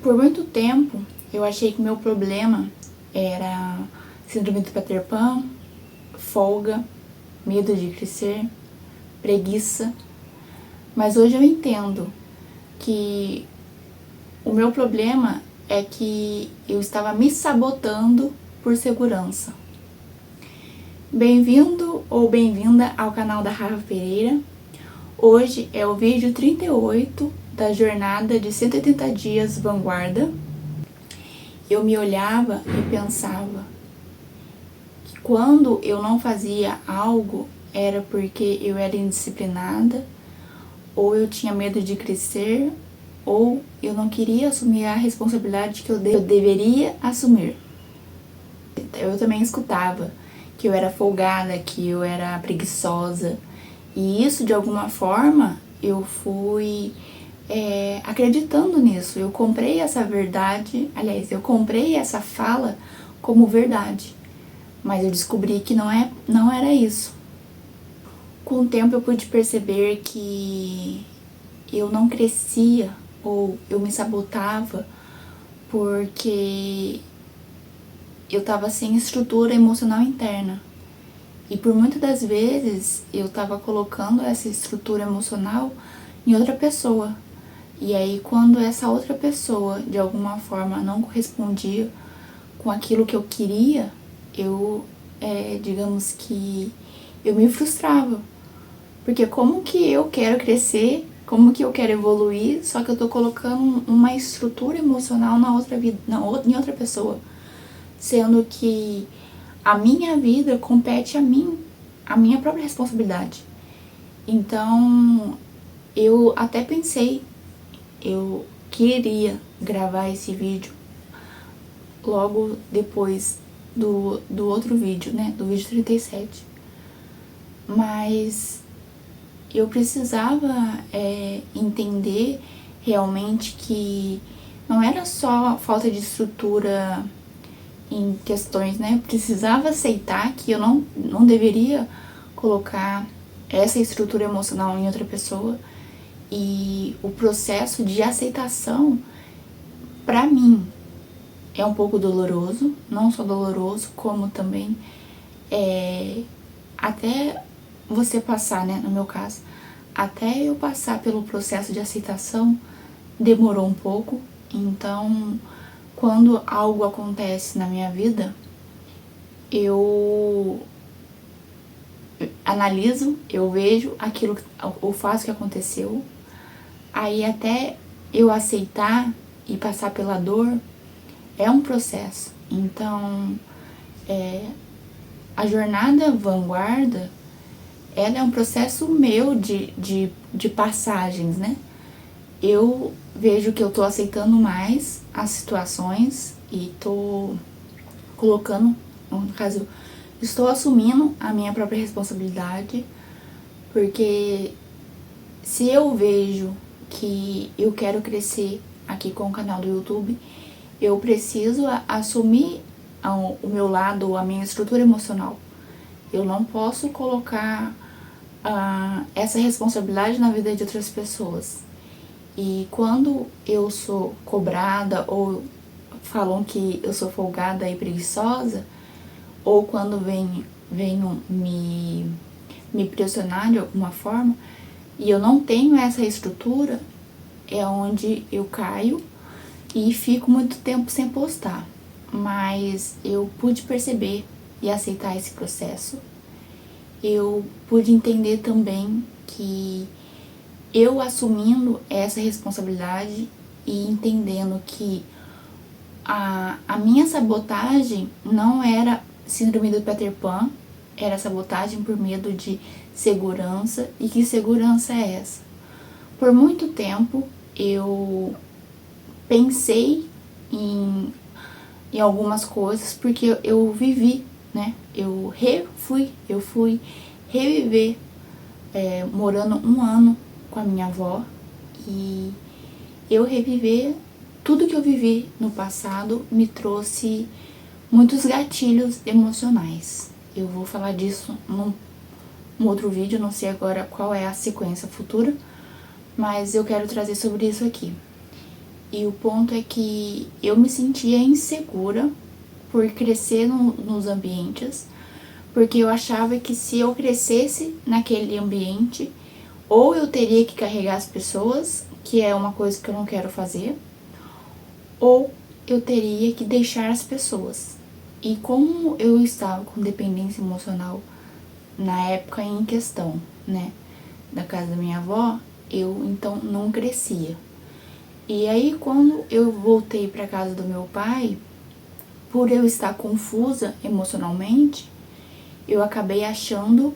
Por muito tempo, eu achei que meu problema era síndrome do Peter Pan, folga, medo de crescer, preguiça. Mas hoje eu entendo que o meu problema é que eu estava me sabotando por segurança. Bem-vindo ou bem-vinda ao canal da Rafa Pereira. Hoje é o vídeo 38 da jornada de 180 dias Vanguarda. Eu me olhava e pensava que quando eu não fazia algo era porque eu era indisciplinada, ou eu tinha medo de crescer, ou eu não queria assumir a responsabilidade que eu deveria assumir. Eu também escutava que eu era folgada, que eu era preguiçosa, e isso de alguma forma eu fui acreditando nisso. Eu comprei essa verdade, aliás, eu comprei essa fala como verdade, mas eu descobri que não era isso. Com o tempo eu pude perceber que eu não crescia ou eu me sabotava porque eu estava sem estrutura emocional interna. E por muitas das vezes eu estava colocando essa estrutura emocional em outra pessoa. E aí quando essa outra pessoa de alguma forma não correspondia com aquilo que eu queria, eu, digamos que eu me frustrava. Porque como que eu quero crescer, como que eu quero evoluir, só que eu tô colocando uma estrutura emocional na outra vida, em outra pessoa. Sendo que a minha vida compete a mim, a minha própria responsabilidade. Então, eu até pensei, eu queria gravar esse vídeo logo depois do outro vídeo, né, do vídeo 37. Mas eu precisava entender realmente que não era só falta de estrutura em questões, né? Eu precisava aceitar que eu não deveria colocar essa estrutura emocional em outra pessoa. E o processo de aceitação, pra mim, é um pouco doloroso. Não só doloroso, como também até você passar, né? No meu caso, até eu passar pelo processo de aceitação, demorou um pouco. Então, quando algo acontece na minha vida, eu analiso, eu vejo aquilo, o fato que aconteceu, aí até eu aceitar e passar pela dor, é um processo. Então, a jornada Vanguarda, ela é um processo meu de passagens, né? Eu vejo que eu tô aceitando mais as situações e tô colocando, no caso, estou assumindo a minha própria responsabilidade, porque se eu vejo que eu quero crescer aqui com o canal do YouTube, eu preciso assumir o meu lado, a minha estrutura emocional. Eu não posso colocar essa responsabilidade na vida de outras pessoas. E quando eu sou cobrada ou falam que eu sou folgada e preguiçosa, ou quando venham me pressionar de alguma forma, e eu não tenho essa estrutura, é onde eu caio e fico muito tempo sem postar. Mas eu pude perceber e aceitar esse processo. Eu pude entender também que eu assumindo essa responsabilidade e entendendo que a minha sabotagem não era síndrome do Peter Pan, era sabotagem por medo de segurança. E que segurança é essa? Por muito tempo eu pensei em algumas coisas porque eu vivi, né? Eu fui reviver morando um ano com a minha avó, e eu reviver tudo que eu vivi no passado me trouxe muitos gatilhos emocionais. Eu vou falar disso num outro vídeo, não sei agora qual é a sequência futura, mas eu quero trazer sobre isso aqui. E o ponto é que eu me sentia insegura por crescer nos ambientes, porque eu achava que se eu crescesse naquele ambiente, ou eu teria que carregar as pessoas, que é uma coisa que eu não quero fazer, ou eu teria que deixar as pessoas. E como eu estava com dependência emocional na época em questão, né, da casa da minha avó, eu então não crescia. E aí quando eu voltei para casa do meu pai, por eu estar confusa emocionalmente, eu acabei achando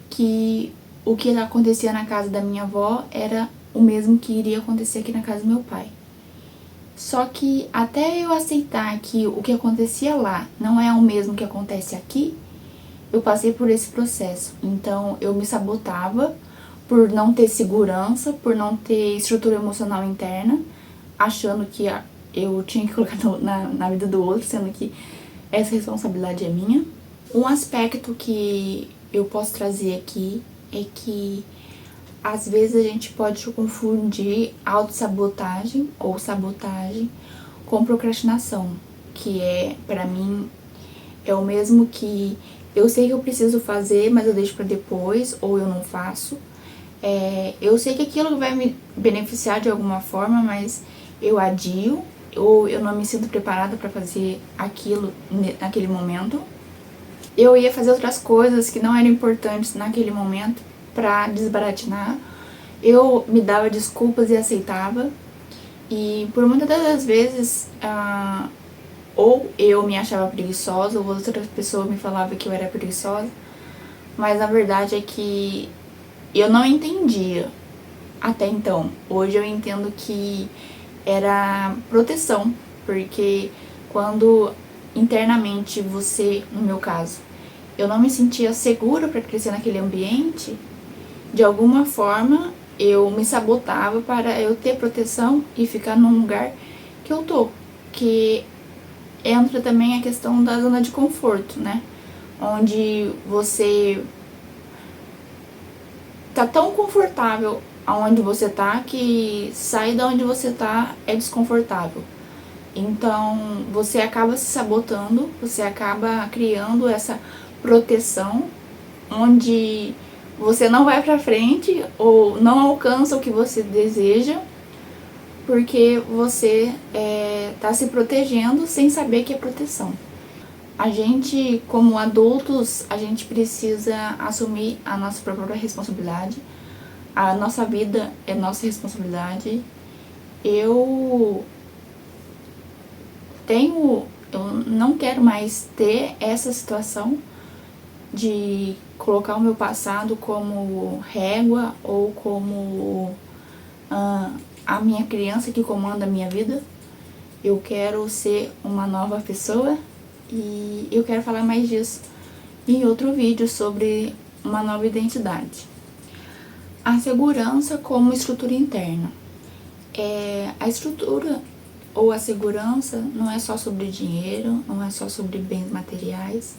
que o que acontecia na casa da minha avó era o mesmo que iria acontecer aqui na casa do meu pai. Só que até eu aceitar que o que acontecia lá não é o mesmo que acontece aqui, eu passei por esse processo. Então eu me sabotava por não ter segurança, por não ter estrutura emocional interna, achando que eu tinha que colocar na vida do outro, sendo que essa responsabilidade é minha. Um aspecto que eu posso trazer aqui é que às vezes a gente pode confundir autossabotagem ou sabotagem com procrastinação, que pra mim, é o mesmo que eu sei que eu preciso fazer, mas eu deixo pra depois, ou eu não faço. Eu sei que aquilo vai me beneficiar de alguma forma, mas eu adio, ou eu não me sinto preparada pra fazer aquilo naquele momento. Eu ia fazer outras coisas que não eram importantes naquele momento pra desbaratinar. Eu me dava desculpas e aceitava. E por muitas das vezes, ou eu me achava preguiçosa, ou outra pessoa me falava que eu era preguiçosa. Mas na verdade é que eu não entendia até então. Hoje eu entendo que era proteção, porque quando internamente você, no meu caso, eu não me sentia segura para crescer naquele ambiente, de alguma forma eu me sabotava para eu ter proteção e ficar num lugar que eu tô. Que entra também a questão da zona de conforto, né? Onde você tá tão confortável aonde você tá que sair da onde você tá é desconfortável. Então você acaba se sabotando, você acaba criando essa proteção onde você não vai pra frente ou não alcança o que você deseja porque você tá se protegendo sem saber que é proteção. A gente, como adultos, a gente precisa assumir a nossa própria responsabilidade. A nossa vida é nossa responsabilidade. Eu não quero mais ter essa situação de colocar o meu passado como régua ou como a minha criança que comanda a minha vida. Eu quero ser uma nova pessoa e eu quero falar mais disso em outro vídeo sobre uma nova identidade. A segurança como estrutura interna. A estrutura ou a segurança não é só sobre dinheiro, não é só sobre bens materiais,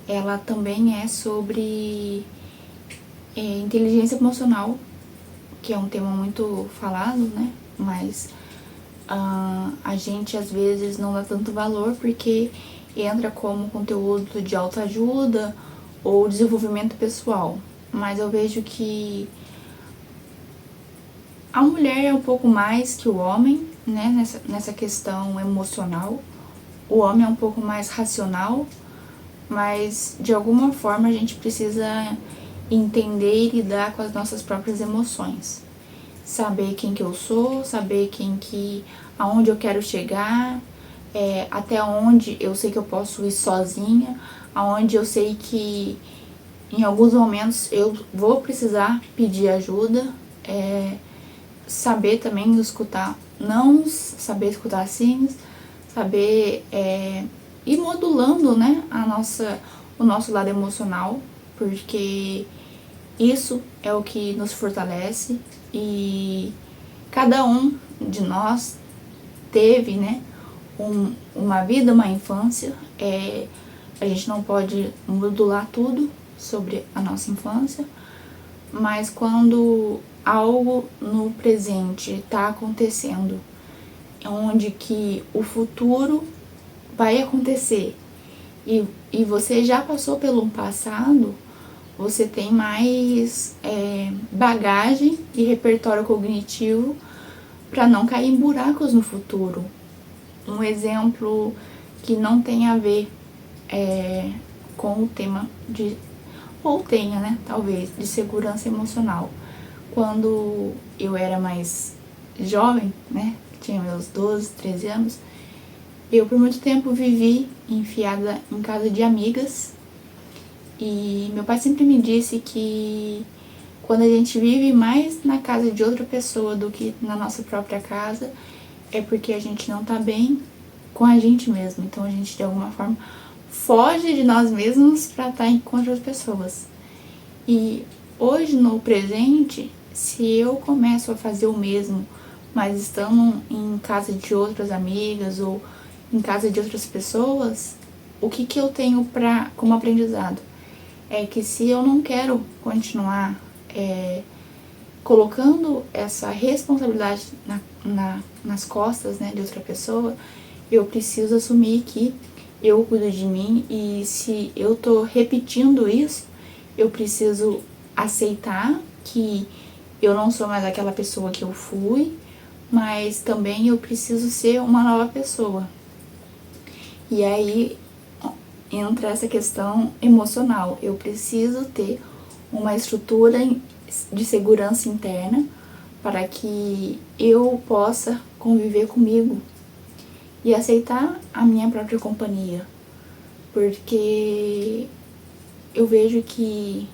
ela também é sobre inteligência emocional, que é um tema muito falado, né? Mas a gente às vezes não dá tanto valor porque entra como conteúdo de autoajuda ou desenvolvimento pessoal. Mas eu vejo que a mulher é um pouco mais que o homem, né, nessa questão emocional. O homem é um pouco mais racional, mas de alguma forma a gente precisa entender e lidar com as nossas próprias emoções. Saber quem que eu sou, saber aonde eu quero chegar, até onde eu sei que eu posso ir sozinha, aonde eu sei que em alguns momentos eu vou precisar pedir ajuda, saber também escutar não, saber escutar sim, saber ir modulando, né, o nosso lado emocional, porque isso é o que nos fortalece e cada um de nós teve, né, uma vida, uma infância. A gente não pode modular tudo sobre a nossa infância, mas quando algo no presente está acontecendo onde que o futuro vai acontecer e você já passou pelo passado, você tem mais bagagem e repertório cognitivo para não cair em buracos no futuro. Um exemplo que não tem a ver com o tema de, ou tenha, né, talvez, de segurança emocional. Quando eu era mais jovem, né, tinha meus 12, 13 anos, eu por muito tempo vivi enfiada em casa de amigas e meu pai sempre me disse que quando a gente vive mais na casa de outra pessoa do que na nossa própria casa, é porque a gente não tá bem com a gente mesmo. Então a gente de alguma forma foge de nós mesmos para estar com outras pessoas. E hoje no presente, se eu começo a fazer o mesmo, mas estando em casa de outras amigas ou em casa de outras pessoas, o que eu tenho como aprendizado? É que se eu não quero continuar colocando essa responsabilidade nas costas, né, de outra pessoa, eu preciso assumir que eu cuido de mim e se eu tô repetindo isso, eu preciso aceitar que eu não sou mais aquela pessoa que eu fui, mas também eu preciso ser uma nova pessoa. E aí entra essa questão emocional. Eu preciso ter uma estrutura de segurança interna para que eu possa conviver comigo e aceitar a minha própria companhia. Porque eu vejo que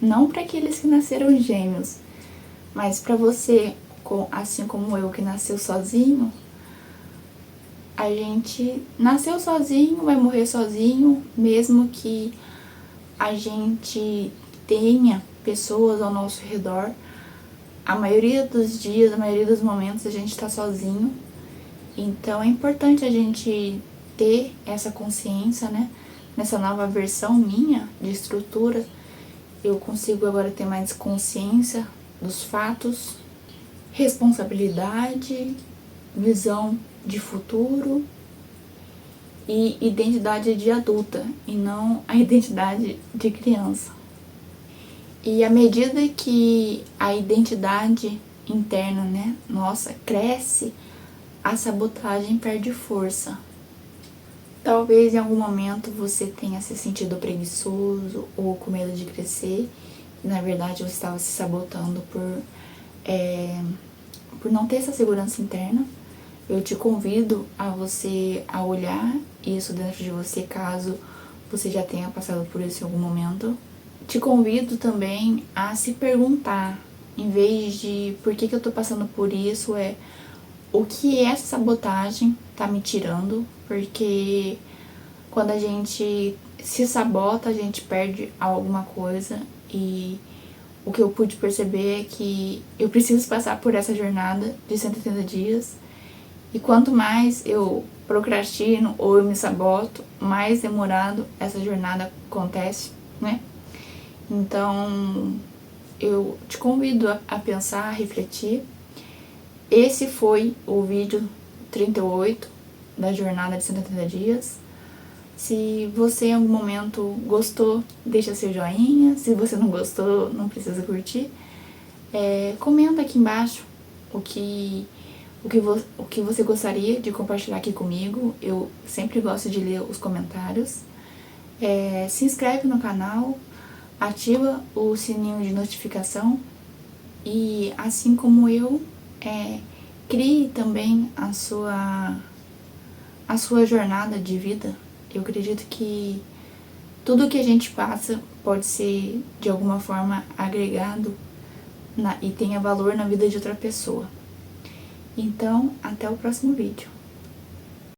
não para aqueles que nasceram gêmeos, mas para você, assim como eu que nasceu sozinho, a gente nasceu sozinho, vai morrer sozinho, mesmo que a gente tenha pessoas ao nosso redor. A maioria dos dias, a maioria dos momentos a gente tá sozinho. Então é importante a gente ter essa consciência, né? Nessa nova versão minha de estrutura, eu consigo agora ter mais consciência dos fatos, responsabilidade, visão de futuro e identidade de adulta e não a identidade de criança. E à medida que a identidade interna, né, nossa, cresce, a sabotagem perde força. Talvez em algum momento você tenha se sentido preguiçoso ou com medo de crescer, e na verdade você estava se sabotando por não ter essa segurança interna. Eu te convido a você a olhar isso dentro de você, caso você já tenha passado por isso em algum momento. Te convido também a se perguntar, em vez de por que eu tô passando por isso, o que essa sabotagem tá me tirando, porque quando a gente se sabota, a gente perde alguma coisa e o que eu pude perceber é que eu preciso passar por essa jornada de 180 dias. E quanto mais eu procrastino ou eu me saboto, mais demorado essa jornada acontece, né? Então, eu te convido a pensar, a refletir. Esse foi o vídeo 38 da jornada de 180 dias. Se você em algum momento gostou, deixa seu joinha. Se você não gostou, não precisa curtir. Comenta aqui embaixo o que você gostaria de compartilhar aqui comigo. Eu sempre gosto de ler os comentários. Se inscreve no canal, ativa o sininho de notificação e assim como eu, crie também a sua jornada de vida. Eu acredito que tudo que a gente passa pode ser de alguma forma agregado e tenha valor na vida de outra pessoa. Então, até o próximo vídeo.